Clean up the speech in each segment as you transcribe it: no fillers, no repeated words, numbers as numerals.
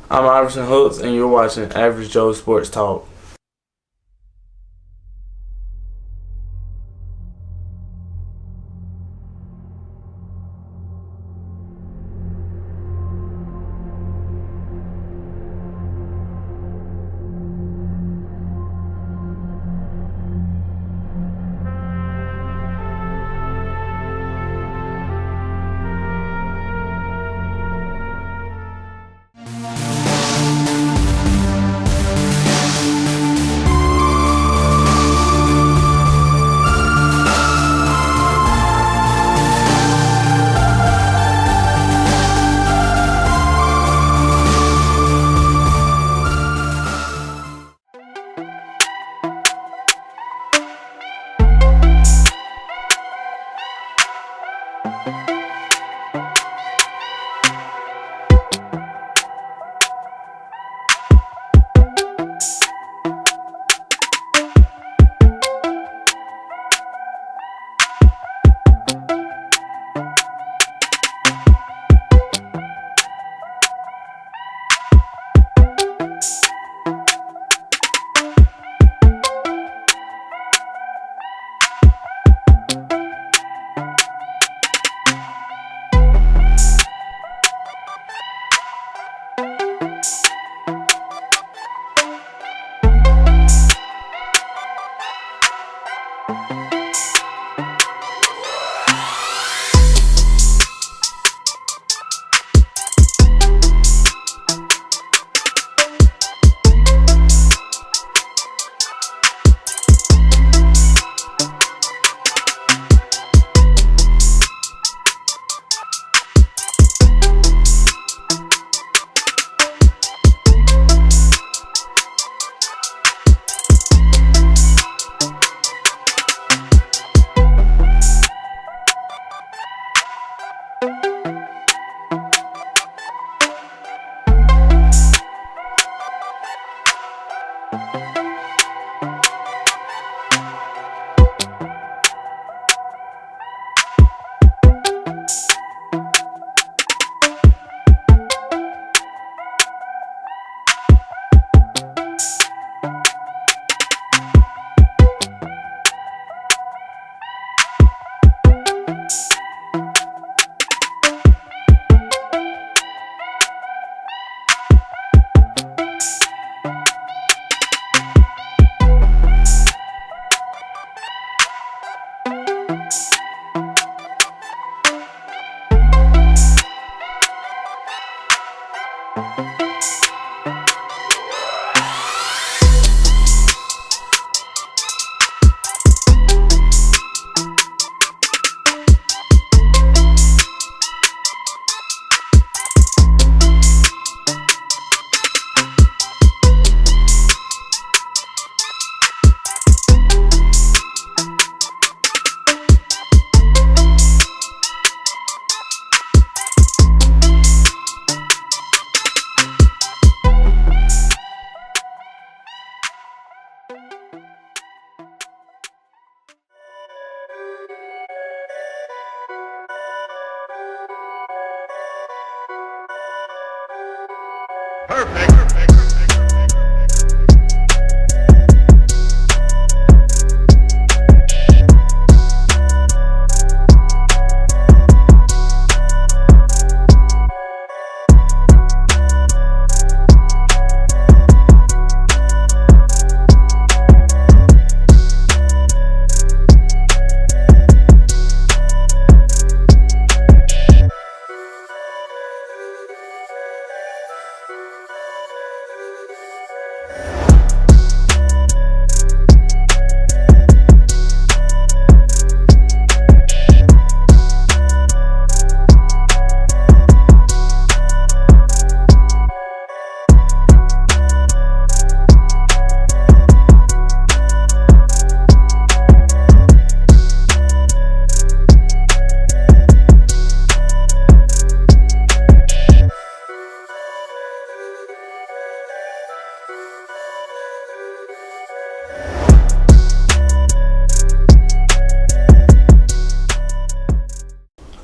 I'm Iverson Hooks, and you're watching Average Joe Sports Talk.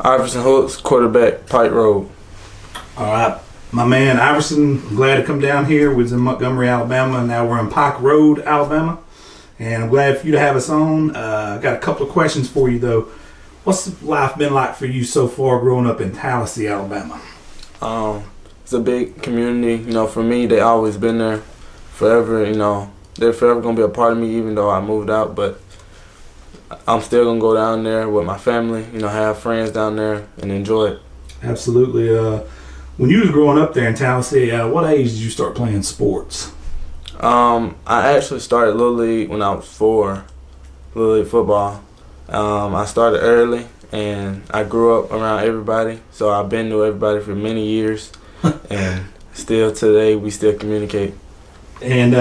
Iverson Hooks, quarterback, Pike Road. All right. my man Iverson. I'm glad to come down here. We was in Montgomery, Alabama, and now we're in Pike Road, Alabama. And I'm glad for you to have us on. I got a couple of questions for you, though. What's life been like for you so far growing up in Tallahassee, Alabama? It's a big community. For me, they always been there forever. They're forever going to be a part of me, even though I moved out. But I'm still going to go down there with my family, have friends down there and enjoy it. Absolutely. When you was growing up there in Tallahassee, what age did you start playing sports? I actually started Little League when I was 4, Little League football. I started early, and I grew up around everybody, so I've been to everybody for many years, and still today we still communicate. And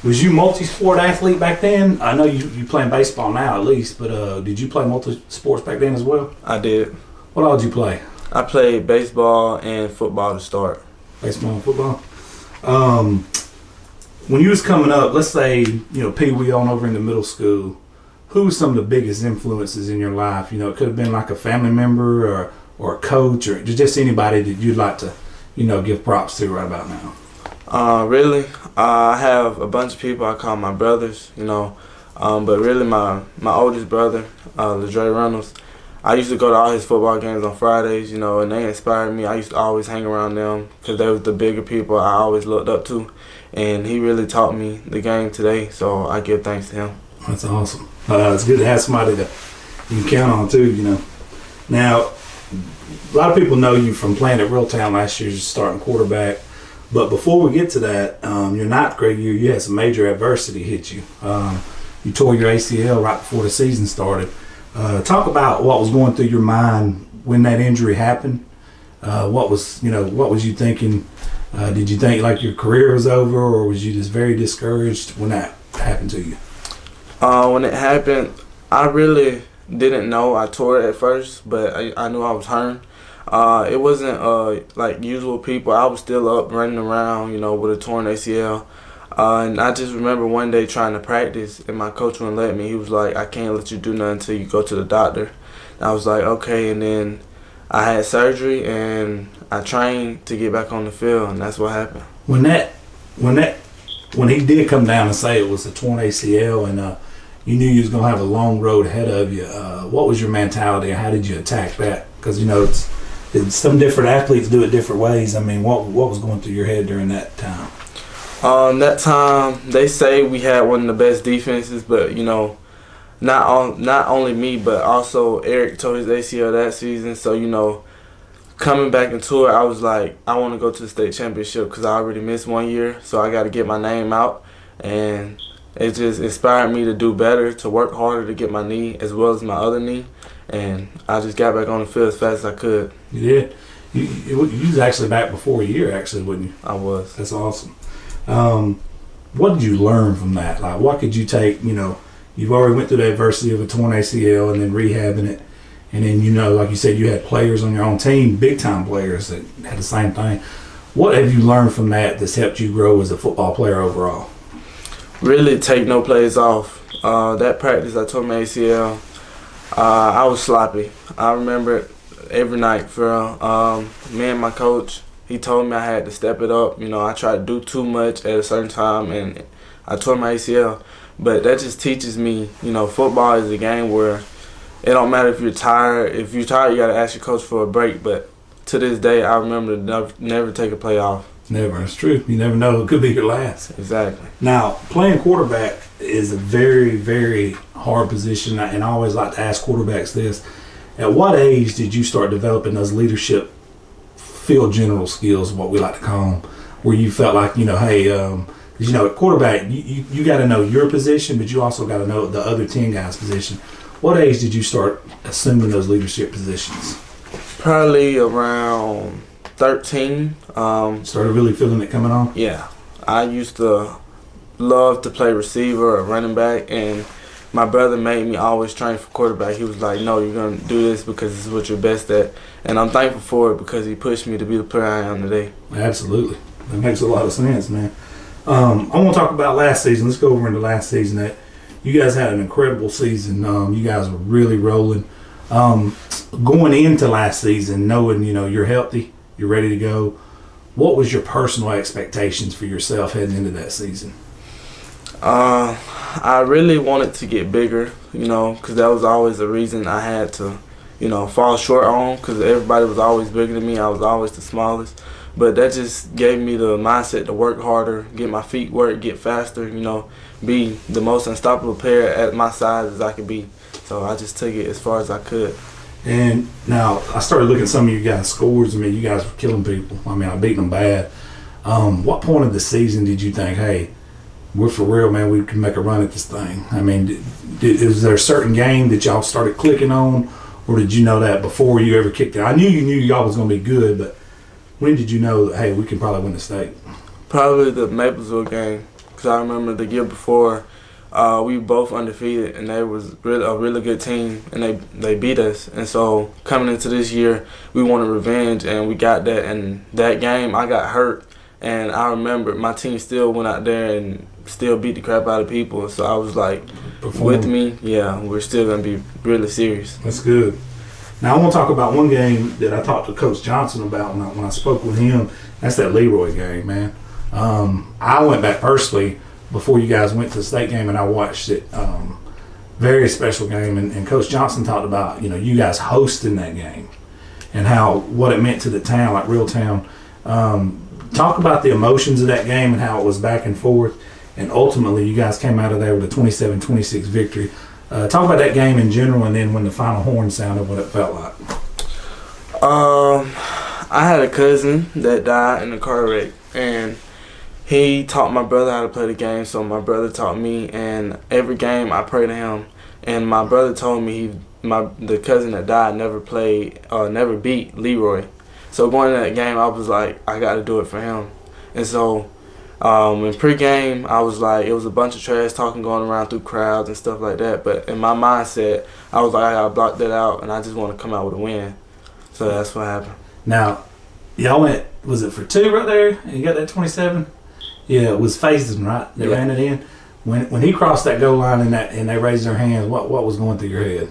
was you multi-sport athlete back then? I know you playing baseball now at least, but did you play multi-sports back then as well? I did. What all did you play? I played baseball and football to start. Baseball and football. When you was coming up, let's say, Pee Wee on over into middle school, who was some of the biggest influences in your life? It could have been like a family member or a coach or just anybody that you'd like to, give props to right about now. Really, I have a bunch of people I call my brothers, but really my oldest brother, Leroy, I used to go to all his football games on Fridays, and they inspired me. I used to always hang around them because they were the bigger people I always looked up to. And he really taught me the game today, so I give thanks to him. That's awesome. It's good to have somebody that you can count on too, Now, a lot of people know you from playing at Reeltown last year, just starting quarterback. But before we get to that, your 9th grade year, you had some major adversity hit you. You tore your ACL right before the season started. Talk about what was going through your mind when that injury happened. What was you thinking? Did you think like your career was over, or was you just very discouraged when that happened to you? When it happened, I really didn't know I tore it at first, but I knew I was hurting. It wasn't like usual people. I was still up running around, with a torn ACL. And I just remember one day trying to practice, and my coach wouldn't let me. He was like, I can't let you do nothing until you go to the doctor. And I was like, okay. And then I had surgery, and I trained to get back on the field, and that's what happened. When he did come down and say it was a torn ACL, and you knew you was gonna have a long road ahead of you, what was your mentality, and how did you attack that? Because it's some different athletes do it different ways. I mean, what was going through your head during that time? That time, they say we had one of the best defenses, but not only me, but also Eric tore his ACL that season. So coming back into it, I was like, I want to go to the state championship because I already missed 1 year, so I got to get my name out. And it just inspired me to do better, to work harder to get my knee as well as my other knee. And I just got back on the field as fast as I could. You did. You was actually back before a year, actually, wasn't you? I was. That's awesome. What did you learn from that? Like, what could you take? You've already went through the adversity of a torn ACL and then rehabbing it. And then, like you said, you had players on your own team, big-time players that had the same thing. What have you learned from that's helped you grow as a football player overall? Really take no plays off. That practice, I tore my ACL. I was sloppy. I remember it every night for me and my coach. He told me I had to step it up. I tried to do too much at a certain time, and I tore my ACL. But that just teaches me, football is a game where it don't matter if you're tired. If you're tired, you got to ask your coach for a break. But to this day, I remember to never take a play off. Never. It's true. You never know. It could be your last. Exactly. Now, playing quarterback is a very, very hard position, and I always like to ask quarterbacks this. At what age did you start developing those leadership field general skills, what we like to call them, where you felt like, hey, at quarterback, you got to know your position, but you also got to know the other 10 guys' position. What age did you start assuming those leadership positions? Probably around 13. Started really feeling it coming on? Yeah. I used to love to play receiver or running back, and my brother made me always train for quarterback. He was like, no, you're going to do this because this is what you're best at. And I'm thankful for it because he pushed me to be the player I am today. Absolutely. That makes a lot of sense, man. I want to talk about last season. Let's go over into last season. You guys had an incredible season. You guys were really rolling. Going into last season, knowing, you're healthy, you're ready to go, what was your personal expectations for yourself heading into that season? I really wanted to get bigger, because that was always the reason I had to, fall short on, because everybody was always bigger than me. I was always the smallest. But that just gave me the mindset to work harder, get my feet work, get faster, be the most unstoppable player at my size as I could be. So I just took it as far as I could. And now I started looking at some of you guys' scores. I mean, you guys were killing people. I mean, I beat them bad. What point of the season did you think, hey, we're for real, man, we can make a run at this thing? I mean, is there a certain game that y'all started clicking on, or did you know that before you ever kicked it? I knew you knew y'all was going to be good, but when did you know that, hey, we can probably win the state? Probably the Maplesville game, because I remember the year before, we were both undefeated, and they was a really good team, and they beat us. And so coming into this year, we wanted revenge, and we got that. And that game, I got hurt, and I remember my team still went out there and still beat the crap out of people. So I was like, with me, yeah, we're still going to be really serious. That's good. Now I want to talk about one game that I talked to Coach Johnson about when I spoke with him. That's that Leroy game, man. I went back personally before you guys went to the state game, and I watched it. Very special game, and Coach Johnson talked about you guys hosting that game and what it meant to the town, like Reeltown. Talk about the emotions of that game and how it was back and forth, and ultimately you guys came out of there with a 27-26 victory. Talk about that game in general, and then when the final horn sounded, what it felt like. I had a cousin that died in a car wreck, and he taught my brother how to play the game, so my brother taught me, and every game I pray to him. And my brother told me the cousin that died never beat Leroy. So going to that game, I was like, I got to do it for him. And so in pregame, I was like, it was a bunch of trash talking going around through crowds and stuff like that. But in my mindset, I was like, I got to block that out, and I just want to come out with a win. So that's what happened. Now, y'all went, was it for 2 right there? And you got that 27? Yeah, it was Faison, right? That ran it in. When he crossed that goal line and they raised their hands, what was going through your head?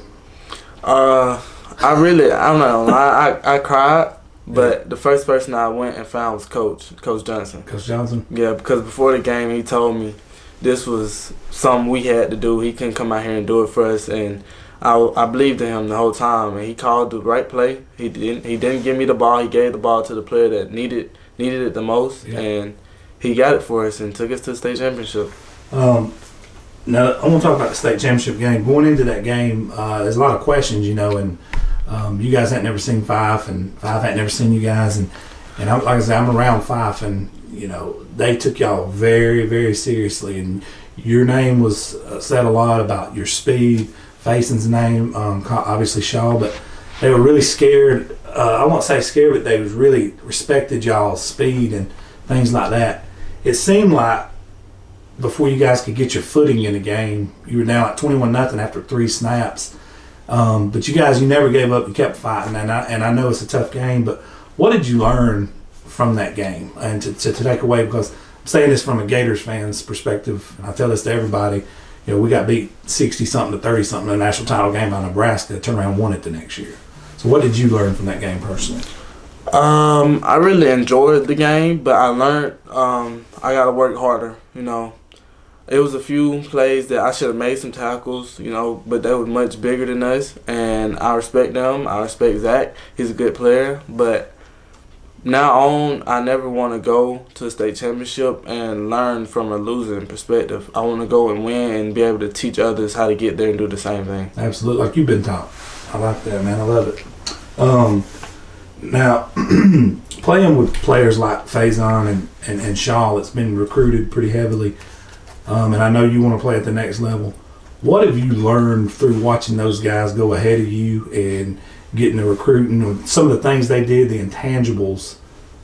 I'm not gonna lie, I cried, but the first person I went and found was Coach Johnson. Coach Johnson? Yeah, because before the game he told me this was something we had to do. He couldn't come out here and do it for us, and I believed in him the whole time, and he called the right play. He didn't give me the ball. He gave the ball to the player that needed it the most, and he got it for us and took us to the state championship. Now, I want to talk about the state championship game. Going into that game, there's a lot of questions, and you guys hadn't never seen Fife, and Fife hadn't never seen you guys. And like I said, I'm around Fife, and, they took y'all very, very seriously. And your name was said a lot about your speed, Faison's name, obviously Shaw, but they were really scared. I won't say scared, but they was really respected y'all's speed and things like that. It seemed like before you guys could get your footing in the game, you were down at 21-0 after 3 snaps. But you guys, you never gave up. You kept fighting, and I know it's a tough game. But what did you learn from that game and to take away? Because I'm saying this from a Gators fan's perspective, and I tell this to everybody. We got beat 60-something to 30-something in a national title game by Nebraska. Turned around and won it the next year. So what did you learn from that game personally? I really enjoyed the game, but I learned I got to work harder. It was a few plays that I should have made some tackles, but they were much bigger than us, and I respect them. I respect Zach. He's a good player, but now on, I never want to go to a state championship and learn from a losing perspective. I want to go and win and be able to teach others how to get there and do the same thing. Absolutely, like you've been taught. I like that, man. I love it. Now, playing with players like Faison and Shaw, it's been recruited pretty heavily. And I know you want to play at the next level. What have you learned through watching those guys go ahead of you and getting the recruiting, or some of the things they did, the intangibles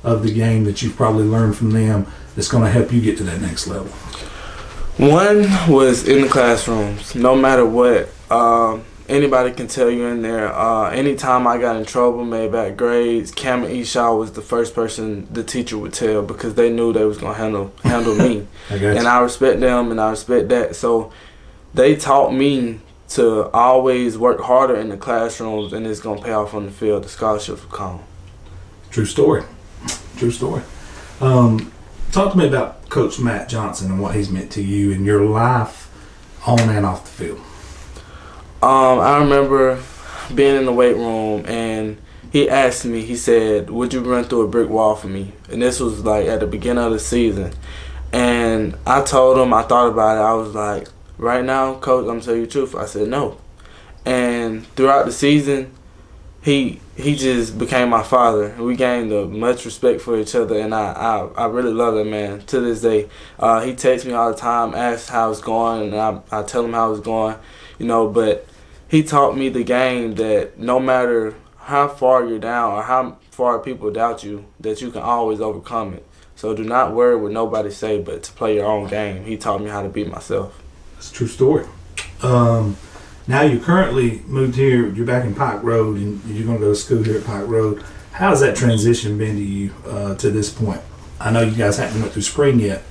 of the game that you've probably learned from them that's going to help you get to that next level? One was in the classrooms. No matter what, anybody can tell you in there. Anytime I got in trouble, made bad grades, Cam and Eshaw was the first person the teacher would tell, because they knew they was gonna handle me. And I respect them, and I respect that. So they taught me to always work harder in the classrooms, and it's gonna pay off on the field. The scholarships will come. True story. True story. Talk to me about Coach Matt Johnson and what he's meant to you in your life on and off the field. I remember being in the weight room and he asked me, he said, would you run through a brick wall for me? And this was like at the beginning of the season. And I told him, I thought about it, I was like, right now, Coach, I'm going to tell you the truth. I said no. And throughout the season, he just became my father. We gained much respect for each other, and I really love that man to this day. He texts me all the time, asks how it's going, and I tell him how it's going, but he taught me the game that no matter how far you're down or how far people doubt you, that you can always overcome it. So do not worry what nobody say, but to play your own game. He taught me how to beat myself. That's a true story. Now you currently moved here, you're back in Pike Road, and you're going to go to school here at Pike Road. How has that transition been to you to this point? I know you guys haven't went through spring yet,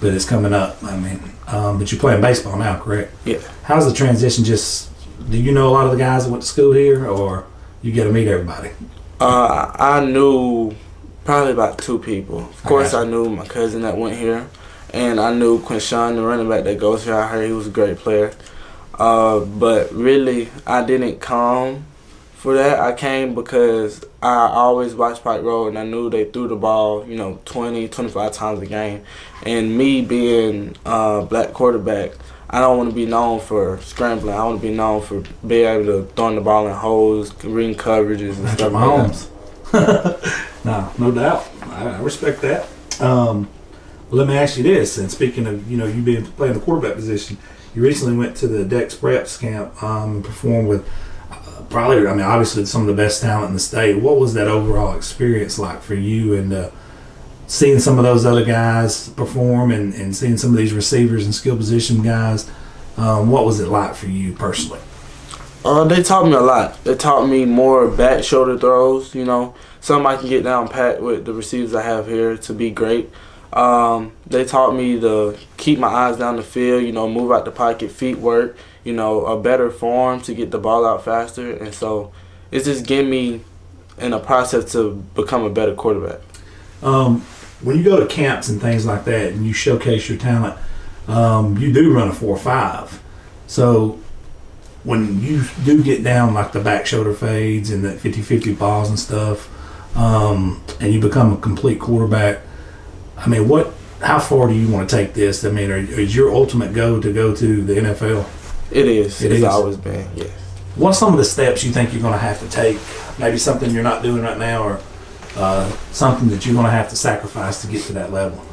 but it's coming up. But you're playing baseball now, correct? Yeah. How's the transition? Do you know a lot of the guys that went to school here, or you get to meet everybody? I knew probably about 2 people. Of course, I knew my cousin that went here, and I knew Quinshawn, the running back that goes here. I heard he was a great player. But really, I didn't come for that. I came because I always watched Pike Road, and I knew they threw the ball, 20, 25 times a game. And me being a black quarterback, I don't want to be known for scrambling. I want to be known for being able to throw the ball in holes, reading coverages, and stuff like that. No doubt. I respect that. Well, let me ask you this. And speaking of, you being playing the quarterback position, you recently went to the Dex Preps camp and performed with obviously some of the best talent in the state. What was that overall experience like for you, and seeing some of those other guys perform and seeing some of these receivers and skill position guys? What was it like for you personally? They taught me a lot. They taught me more back shoulder throws, something I can get down pat with the receivers I have here to be great. They taught me to keep my eyes down the field, move out the pocket, feet work, a better form to get the ball out faster. And so it's just getting me in a process to become a better quarterback. When you go to camps and things like that and you showcase your talent, you do run a 4.5. So when you do get down like the back shoulder fades and the 50-50 balls and stuff, and you become a complete quarterback, how far do you want to take this? Is your ultimate goal to go to the NFL? It is. It's always been, yes. What's some of the steps you think you're going to have to take? Maybe something you're not doing right now, or something that you're going to have to sacrifice to get to that level?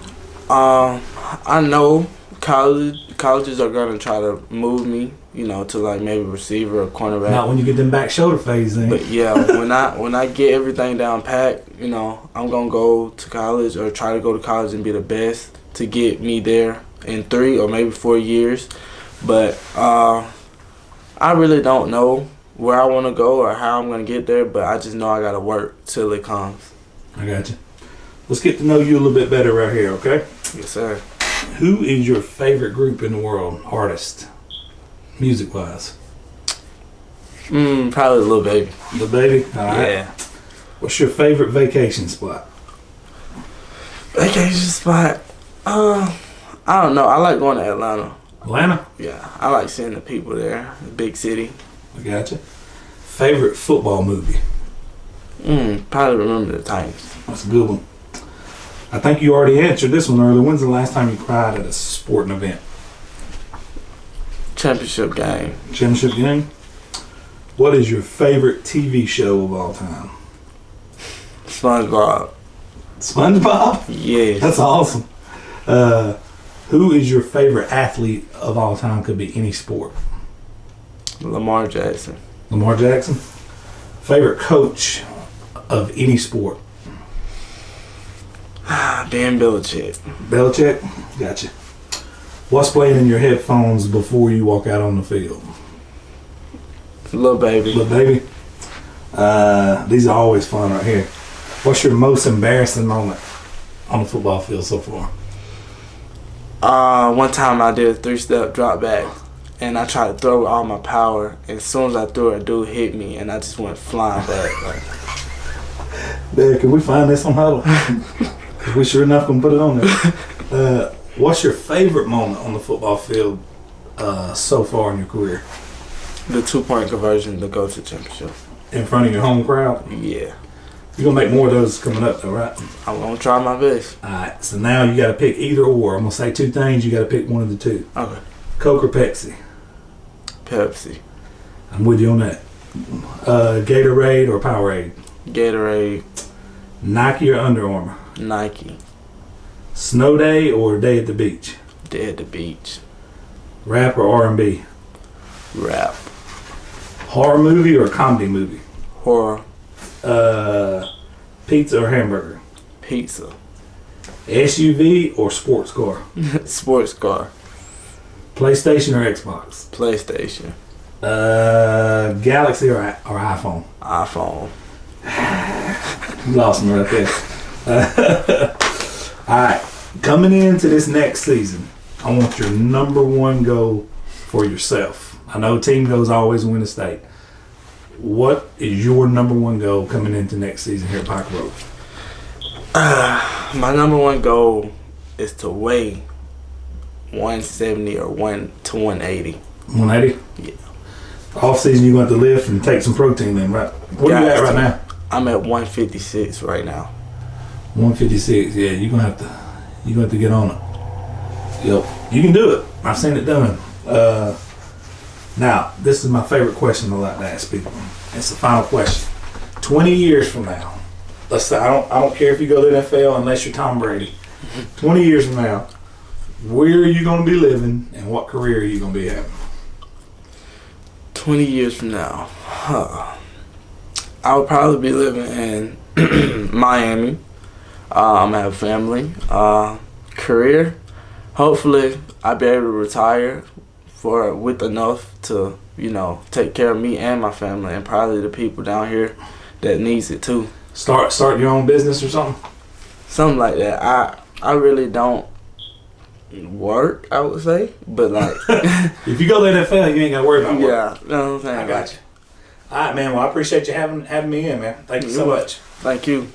I know colleges are going to try to move me, to like maybe receiver or cornerback. Not when you get them back shoulder fades in. But yeah, when I get everything down pat, I'm going to go to college or try to go to college and be the best to get me there in 3 or maybe 4 years. But I really don't know where I want to go or how I'm going to get there, but I just know I got to work till it comes. I got you. Let's get to know you a little bit better right here, okay? Yes, sir. Who is your favorite group in the world, artist, music-wise? Probably Lil Baby. Lil Baby? All right. Yeah. What's your favorite vacation spot? Vacation spot? I don't know. I like going to Atlanta. Atlanta? Yeah. I like seeing the people there. The big city. I gotcha. Favorite football movie? Probably Remember the Titans. That's a good one. I think you already answered this one earlier. When's the last time you cried at a sporting event? Championship game. Championship game? What is your favorite TV show of all time? SpongeBob. SpongeBob? Yes. That's awesome. Who is your favorite athlete of all time? Could be any sport. Lamar Jackson. Lamar Jackson? Favorite coach of any sport? Dan Belichick. Belichick? Gotcha. What's playing in your headphones before you walk out on the field? Lil Baby. Lil Baby? These are always fun right here. What's your most embarrassing moment on the football field so far? One time I did a 3-step drop back, and I tried to throw with all my power. And as soon as I threw it, a dude hit me, and I just went flying back. Dad, can we find this on Huddle? We sure enough gonna put it on there. What's your favorite moment on the football field so far in your career? The 2-point conversion to go to championship. In front of your home crowd? Yeah. You're gonna make more of those coming up though, right? I'm gonna try my best. Alright, so now you gotta pick either or. I'm gonna say two things, you gotta pick one of the two. Okay. Coke or Pepsi? Pepsi. I'm with you on that. Gatorade or Powerade? Gatorade. Nike or Under Armour? Nike. Snow day or day at the beach? Day at the beach. Rap or R&B? Rap. Horror movie or comedy movie? Horror. Pizza or hamburger? Pizza. SUV or sports car? Sports car. PlayStation or Xbox? PlayStation. Galaxy or iPhone? iPhone. You lost me right there. Alright, coming into this next season, I want your number one goal for yourself. I know team goals always win the state. What is your number one goal coming into next season here at Pike Road? My number one goal is to weigh 170 or 180. 180? Yeah. Off season you're going to have to lift and take some protein then, right? What are you at right now? I'm at 156 right now. 156, yeah, you're gonna have to get on it. Yep. You can do it. I've seen it done. Now, this is my favorite question I like to ask people. It's the final question. 20 years from now, let's say I don't care if you go to the NFL unless you're Tom Brady. 20 years from now, where are you gonna be living and what career are you gonna be having? 20 years from now, I would probably be living in Miami. I'm gonna have a family. Career, hopefully I'll be able to retire with enough to, take care of me and my family and probably the people down here that needs it too. Start your own business or something? Something like that. I really don't work, I would say, but like if you go to the NFL, you ain't gotta worry about work. Yeah, you know what I'm saying? I got you. All right, man. Well, I appreciate you having me in, man. Thank you so much. Thank you.